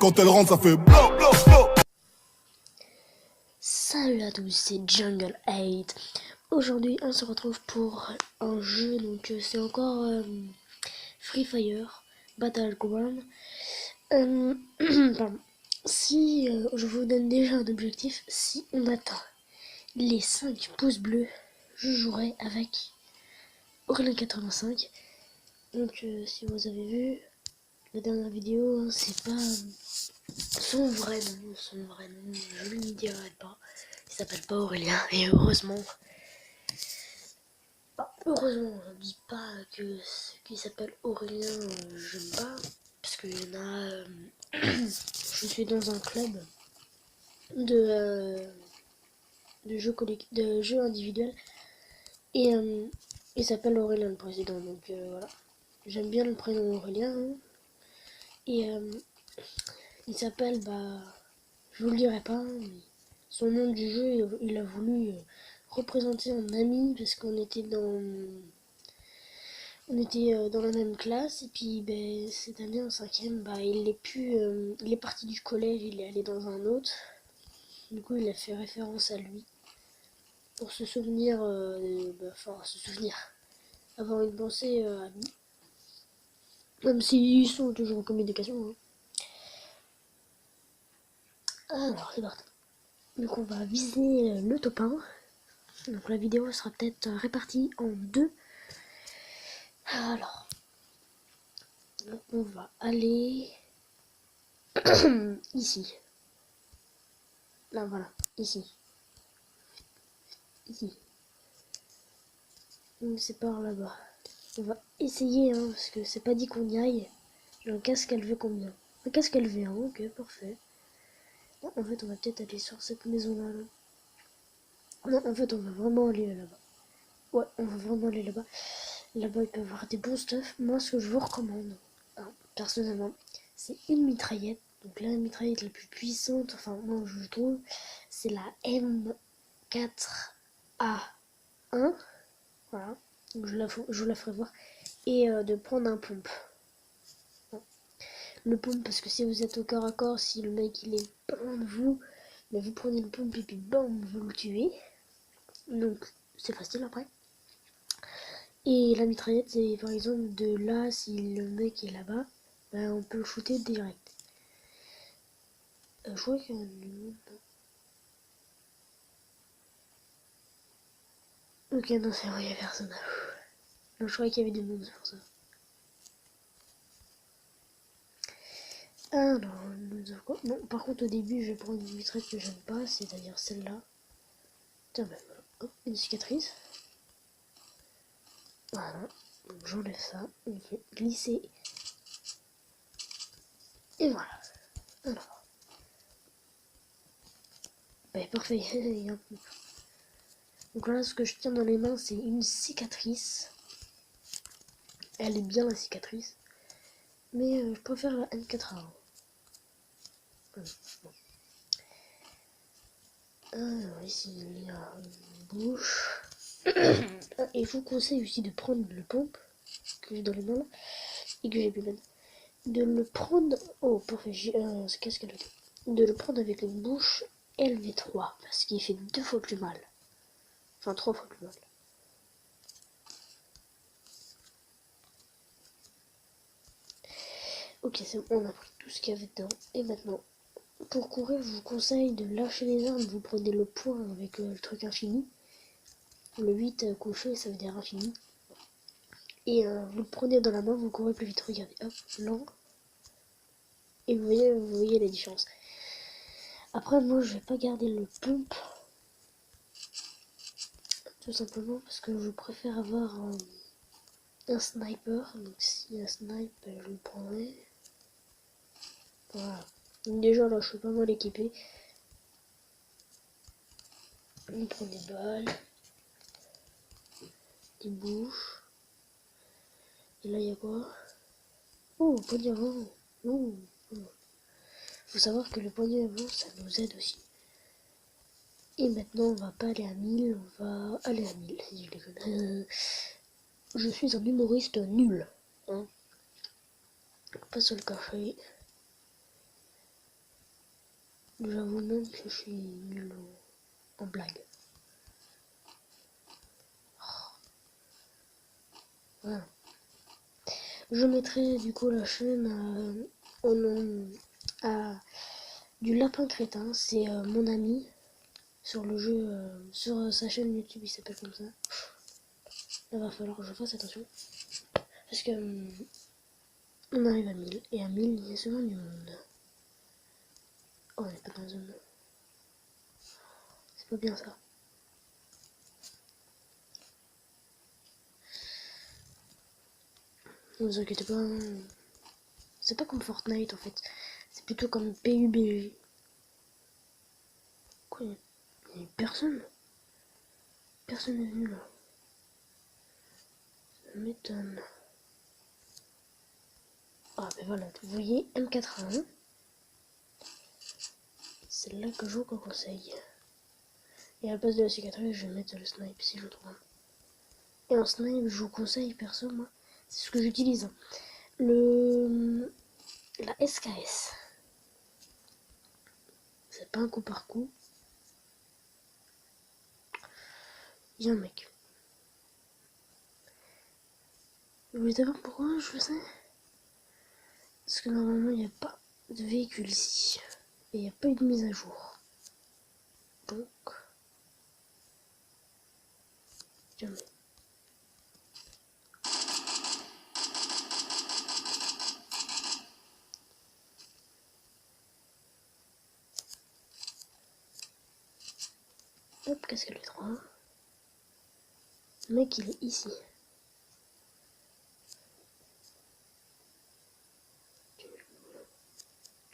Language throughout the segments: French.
Quand elle rentre, ça fait bla bla bla. Salut à tous, c'est Jungle 8. Aujourd'hui, on se retrouve pour un jeu, donc c'est encore Free Fire Battleground. Pardon. Si je vous donne déjà un objectif, si on atteint les 5 pouces bleus, je jouerai avec Aurélien85. Donc si vous avez vu la dernière vidéo, c'est pas son vrai nom, je ne lui dirai pas. Il s'appelle pas Aurélien, et heureusement. Heureusement, on ne dit pas que ce qui s'appelle Aurélien, j'aime pas, parce qu'il y en a. Je suis dans un club de de jeux individuels, et il s'appelle Aurélien le président, donc voilà. J'aime bien le prénom Aurélien, hein. Et il s'appelle, je vous le dirai pas, mais son nom du jeu, il a voulu représenter un ami, parce qu'on était dans la même classe, et puis cette année en cinquième, il est parti du collège, il est allé dans un autre. Du coup, il a fait référence à lui pour se souvenir, avoir une pensée à lui, même s'ils sont toujours en communication, hein. Alors, c'est parti. Donc, on va viser le top 1. Donc, la vidéo sera peut-être répartie en deux. Alors, on va aller ici. Là, voilà, ici. Ici. C'est par là-bas. On va essayer, hein, parce que c'est pas dit qu'on y aille. J'ai un casque élevé combien? Un casque élevé, hein, ok, parfait. Non, en fait, on va peut-être aller sur cette maison-là. Là. Non, en fait, on va vraiment aller là-bas. Ouais, on va vraiment aller là-bas. Là-bas, il peut y avoir des bons stuff. Moi, ce que je vous recommande, hein, personnellement, c'est une mitraillette. Donc la mitraillette la plus puissante, enfin, moi, je trouve, c'est la M4A1. Voilà. Donc, je vous la ferai voir. Et de prendre un pompe. Le pompe, parce que si vous êtes au corps à corps, si le mec il est pas loin de vous, mais vous prenez le pompe et puis bam, vous le tuez. Donc c'est facile après. Et la mitraillette, c'est par exemple de là, si le mec est là-bas, on peut le shooter direct. Je crois qu'il y a un... Ok, non, c'est vrai, il y a personne. Non, je croyais qu'il y avait du monde, c'est pour ça. Ah non, non, par contre au début je vais prendre une mitraillette que j'aime pas, c'est-à-dire celle-là. Tiens, voilà. Hop, une cicatrice. Voilà, donc j'enlève ça, on fait glisser. Et voilà. Alors, parfait. Donc là, ce que je tiens dans les mains, c'est une cicatrice. Elle est bien la cicatrice. Mais je préfère la M4A1. Bon. Alors ici, il y a une bouche. Et je vous conseille aussi de prendre le pompe que j'ai dans les mains là, et que j'ai pu mettre. De le prendre... Oh, parfait. Qu'est-ce qu'elle a dit? De le prendre avec une bouche LV3. Parce qu'il fait 2 fois plus mal. Enfin, 3 fois plus mal. Ok, c'est bon, on a pris tout ce qu'il y avait dedans. Et maintenant, pour courir, je vous conseille de lâcher les armes. Vous prenez le point avec le truc infini. Le 8 couché, ça veut dire infini. Et vous le prenez dans la main, vous courez plus vite. Regardez, hop, lent. Et vous voyez la différence. Après, moi, je vais pas garder le pompe. Tout simplement parce que je préfère avoir un sniper. Donc si un sniper, je le prendrai. Voilà. Donc déjà là, je suis pas mal équipé. On prend des balles, des bouches. Et là, il y a quoi? Oh, poignée avant. Oh. Faut savoir que le poignet avant, ça nous aide aussi. Et maintenant, on va pas aller à 1000, on va aller à 1000. Je déconne. Je suis un humoriste nul. Hein. Pas se le cacher. J'avoue même que je suis nul en blague. Voilà. Je mettrai du coup la chaîne au nom du lapin crétin. C'est mon ami sur le jeu, sur sa chaîne YouTube, il s'appelle comme ça. Là va falloir que je fasse attention. Parce que on arrive à 1000. Et à 1000, il y a seulement du monde. Oh, on n'est pas dans la zone. C'est pas bien ça. Ne vous inquiétez pas. C'est pas comme Fortnite en fait. C'est plutôt comme PUBG. Quoi, il y a personne. Personne n'est venu là. Ça m'étonne. Ah ben voilà, vous voyez M81. C'est là que je vous conseille. Et à la place de la cicatrice, je vais mettre le snipe si je trouve. Et en snipe, je vous conseille perso, moi, c'est ce que j'utilise. La SKS. C'est pas un coup par coup. Il y a un mec. Vous voulez savoir pourquoi je fais ça? Parce que normalement, il n'y a pas de véhicule ici. Et il n'y a pas eu de mise à jour. Donc... Jamais. Hop, qu'est-ce que les trois? Le mec, il est ici.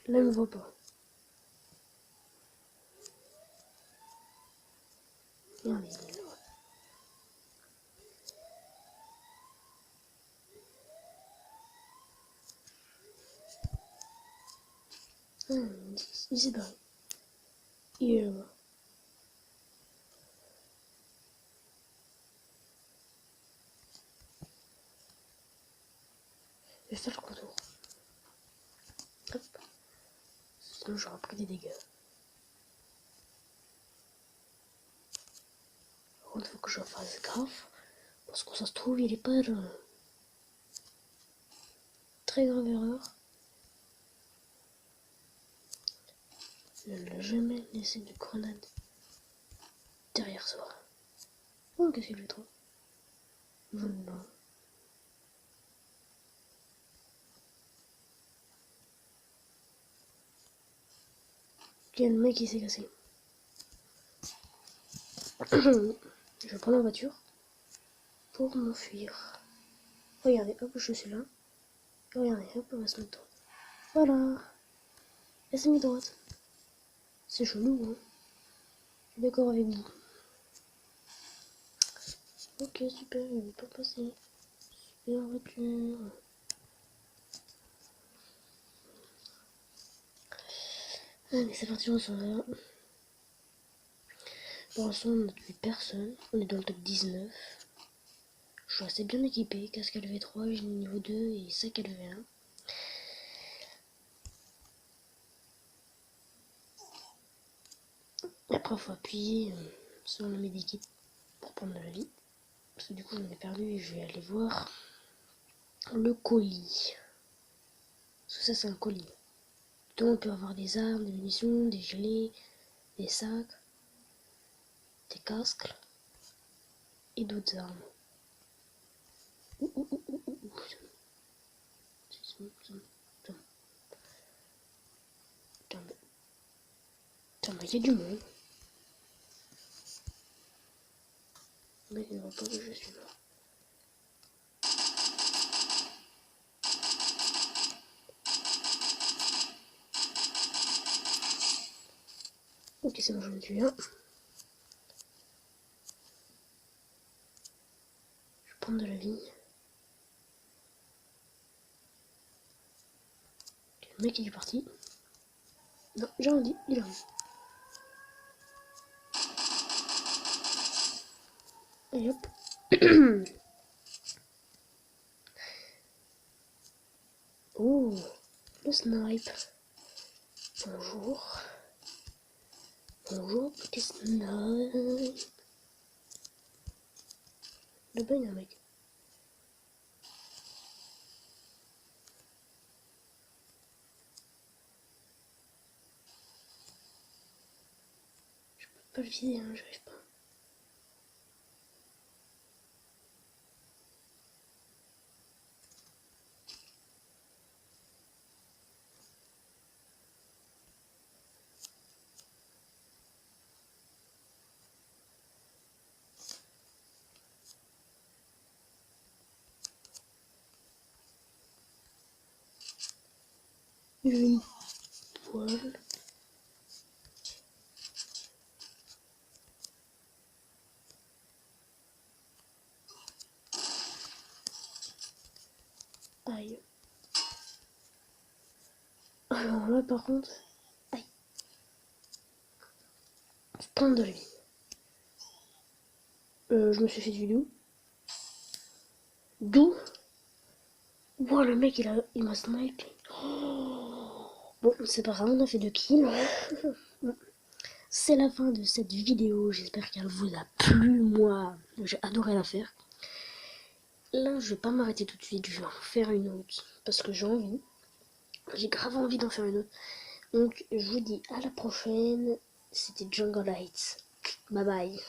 Là, il me voit pas. Regardez, il est là. Il s'est barré. Il est là-bas. Je vais faire le contour. Hop. Sinon, j'aurai pris des dégâts. Par contre, il faut que je fasse gaffe. Parce que ça se trouve, il est pas là. Très grave erreur. Je ne l'ai jamais laissé de grenade derrière soi. Oh, qu'est-ce qu'il fait trop? Voilà. Ok, le mec il s'est cassé. Je prends la voiture pour m'enfuir. Regardez, hop, je suis là. Regardez, hop, on va se mettre droite. Voilà. Elle s'est mise droite. C'est chelou, hein. Je suis d'accord avec vous. Ok, super, il n'est pas passé. Super voiture. Allez, c'est parti, on s'en va. Pour l'instant, on n'a tué personne. On est dans le top 19. Je suis assez bien équipé. Casque LV3, j'ai niveau 2 et sac LV1. Et après, il faut appuyer sur le medikit pour prendre de la vie. Parce que du coup, j'en ai perdu et je vais aller voir le colis. Parce que ça, c'est un colis. Donc, on peut avoir des armes, des munitions, des gilets, des sacs, des casques et d'autres armes. Ouh, ouh, ouh, ouh, ouh. Putain, mais il y a du monde. Mais il ne voit pas que je suis là. Ok, c'est bon, j'en ai tué un. Je vais prendre de la vie. Ok, le mec il est parti. Non, j'ai rien dit, il arrive. Et hop. Oh, le snipe. Bonjour. Bonjour, petit snob. Là-bas, il y a un mec. Je peux pas le viser, hein, j'arrive pas. J'ai une poêle. Aïe. Alors là, par contre, aïe. Plein de vie. Je me suis fait du loup. D'où? Wow, le mec, il m'a snipé. Oh. Bon, c'est pas grave, on a fait 2 kills. C'est la fin de cette vidéo. J'espère qu'elle vous a plu. Moi, j'ai adoré la faire. Là, je vais pas m'arrêter tout de suite. Je vais en faire une autre. Parce que j'ai envie. J'ai grave envie d'en faire une autre. Donc, je vous dis à la prochaine. C'était Jungle Heights. Bye bye.